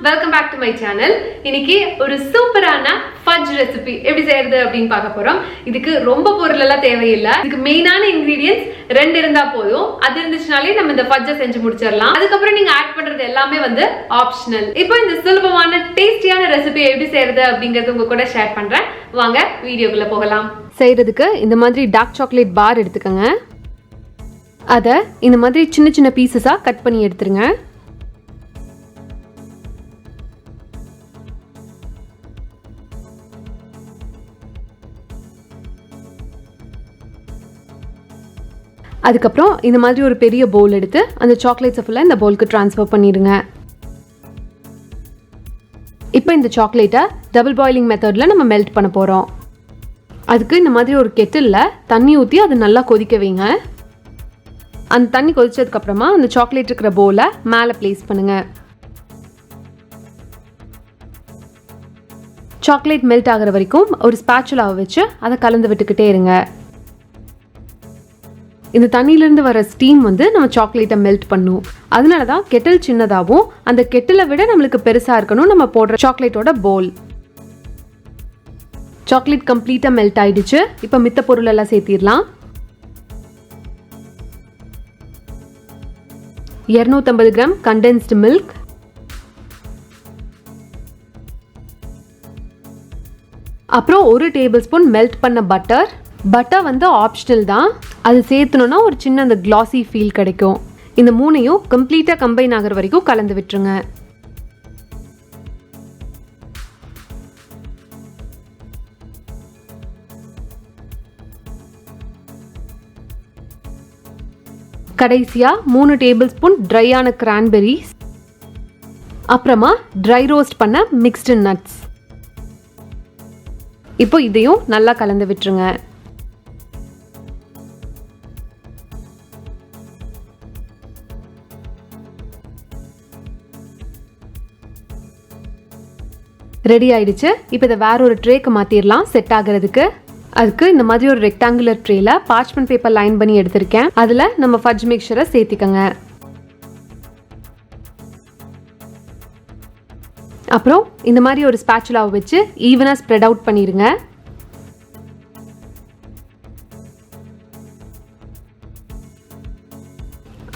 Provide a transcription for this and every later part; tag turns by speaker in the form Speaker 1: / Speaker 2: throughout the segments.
Speaker 1: Welcome back to my channel. இன்னைக்கு ஒரு சூப்பரான fudge ரெசிபி எப்படி செய்யறது அப்படினு பார்க்க போறோம். இதுக்கு ரொம்ப பொருள் எல்லாம் தேவையில்லை. இதுக்கு மெயினான ingredients ரெண்டு இருந்தா போதும். அது இருந்துச்சுனாலே நம்ம இந்த fudge செஞ்சு முடிச்சிரலாம். அதுக்கு அப்புறம் நீங்க ஆட் பண்றது எல்லாமே வந்து ஆப்ஷனல். இப்போ இந்த சுலபமான டேஸ்டியான ரெசிபி எப்படி செய்யறது அப்படிங்கறது உங்க கூட ஷேர் பண்றேன். வாங்க வீடியோக்குள்ள போகலாம். செய்யறதுக்கு இந்த மாதிரி டார்க் சாக்லேட் பார் எடுத்துக்கங்க. அத இந்த மாதிரி சின்ன சின்ன பீசஸா கட் பண்ணி எடுத்துருங்க. அதுக்கப்புறம் இந்த மாதிரி ஒரு பெரிய பவுல் எடுத்து அந்த சாக்லேட்ஸை ஃபுல்லாக இந்த பவுலுக்கு ட்ரான்ஸ்ஃபர் பண்ணிடுங்க. இப்போ இந்த சாக்லேட்டை டபுள் பாயிலிங் மெத்தடில் நம்ம மெல்ட் பண்ண போகிறோம். அதுக்கு இந்த மாதிரி ஒரு கெட்டிலில் தண்ணி ஊற்றி அது நல்லா கொதிக்க வைங்க. அந்த தண்ணி கொதிச்சதுக்கப்புறமா அந்த சாக்லேட் இருக்கிற பவுலை மேலே ப்ளேஸ் பண்ணுங்க. சாக்லேட் மெல்ட் ஆகிற வரைக்கும் ஒரு ஸ்பேச்சுலாவை வச்சு அதை கலந்து விட்டுக்கிட்டே இருங்க. இந்த தண்ணியிலிருந்து வர ஸ்டீம் வந்து நம்ம சாக்லேட்டை மெல்ட் பண்ணும். அதனால தான் கெட்டில் சின்னதாகவும் அந்த கெட்டிலை விட நம்மளுக்கு பெருசாக இருக்கணும் நம்ம போடுற சாக்லேட்டோட பவுல். சாக்லேட் கம்ப்ளீட்டாக மெல்ட் ஆயிடுச்சு. இப்போ மித்த பொருள் எல்லாம் சேர்த்திடலாம். 250 கிராம் கண்டென்ஸ்டு மில்க், அப்புறம் 1 டேபிள் ஸ்பூன் மெல்ட் பண்ண பட்டர். பட்டர் வந்து ஆப்ஷனல் தான். அது சேர்த்தணும்னா ஒரு சின்ன அந்த கிளாசி ஃபீல் கிடைக்கும். இந்த மூணையும் கம்ப்ளீட்டாக கம்பைன் ஆகிற வரைக்கும் கலந்து விட்டுருங்க. கடைசியா 3 டேபிள் ஸ்பூன் ட்ரையான கிரான்பெரிஸ், அப்புறமா ட்ரை ரோஸ்ட் பண்ண மிக்ஸ்டு நட்ஸ். இப்போ இதையும் நல்லா கலந்து விட்டுருங்க. ரெடி ஆயிடுச்சு. இப்போ இதை வேற ஒரு ட்ரேக்கு மாத்திரலாம் செட் ஆகிறதுக்கு. அதுக்கு இந்த மாதிரி ஒரு ரெக்டாங்குலர் ட்ரேல பார்ச்மெண்ட் பேப்பர் லைன் பண்ணி எடுத்திருக்கேன். அதுல நம்ம ஃபட்ஜ் மிக்சரை சேர்த்திக்கங்க. அப்புறம் இந்த மாதிரி ஒரு ஸ்பேச்சுலாவை வச்சு ஈவனா ஸ்ப்ரெட் அவுட் பண்ணிருங்க.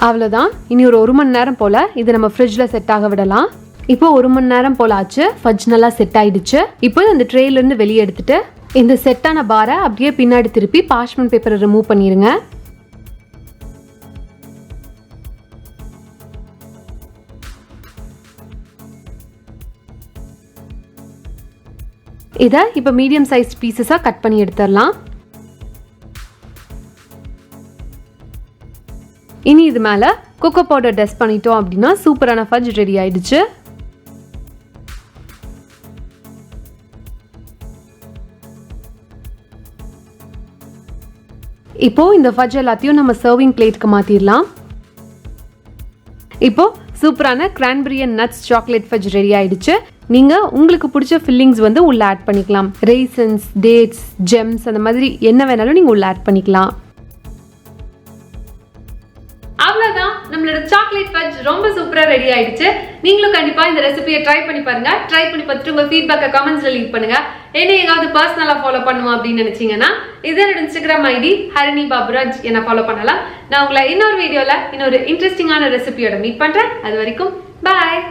Speaker 1: அவ்வளோதான். இனி ஒரு 1 மணி நேரம் போல இது நம்ம ஃப்ரிட்ஜில் செட் ஆக விடலாம். இப்போ 1 மணி நேரம் போல ஆச்சு. ஃபட்ஜ் நல்லா செட் ஆயிடுச்சு. இப்போ இந்த ட்ரேல இருந்து வெளியே எடுத்துட்டு இந்த செட்டான பாரை அப்படியே பின்னாடி திருப்பி பார்ச்மெண்ட் பேப்பரை ரிமூவ் பண்ணிருங்க. இதை இப்போ மீடியம் சைஸ் பீசஸா கட் பண்ணி எடுத்துடலாம். இனி இது மேல கோகோ பவுடர் டஸ்ட் பண்ணிட்டோம் அப்படின்னா சூப்பரான ஃபட்ஜ் ரெடி ஆயிடுச்சு. இப்போ இந்த ஃபட்ஜ் எல்லாத்தையும் நம்ம சர்விங் பிளேட்க்கு மாத்திரலாம். இப்போ சூப்பரான cranberry and nuts chocolate fudge ready ஆயிடுச்சு. நீங்க உங்களுக்கு பிடிச்ச ஃபில்லிங்ஸ் வந்து உள்ள ஆட் பண்ணிக்கலாம். ரெய்சன்ஸ், டேட்ஸ், ஜெம்ஸ் அந்த மாதிரி என்ன வேணாலும் நீங்க உள்ள ஆட் பண்ணிக்கலாம். அவ்வளவுதான், நம்மளோட சாக்லேட் ஃபட்ஜ் ரொம்ப சூப்பரா ரெடி ஆயிடுச்சு. நீங்களும் கண்டிப்பா இந்த ரெசிபியை ட்ரை பண்ணி பாருங்க. ட்ரை பண்ணி பார்த்துட்டு உங்க ஃபீட்பேக்கை கமெண்ட்ஸ்ல லீவ் பண்ணுங்க. என்ன ஏதாவது பர்சனலா ஃபாலோ பண்ணுவோம் அப்படின்னு நினைச்சீங்கன்னா இதோட இன்ஸ்டாகிராம் ஐடி ஹரிணி பாபுராஜ் என்ன ஃபாலோ பண்ணலாம். நான் உங்களை இன்னொரு வீடியோல இன்னொரு இன்ட்ரெஸ்டிங்கான ரெசிபியோட மீட் பண்றேன். அது வரைக்கும் பாய்.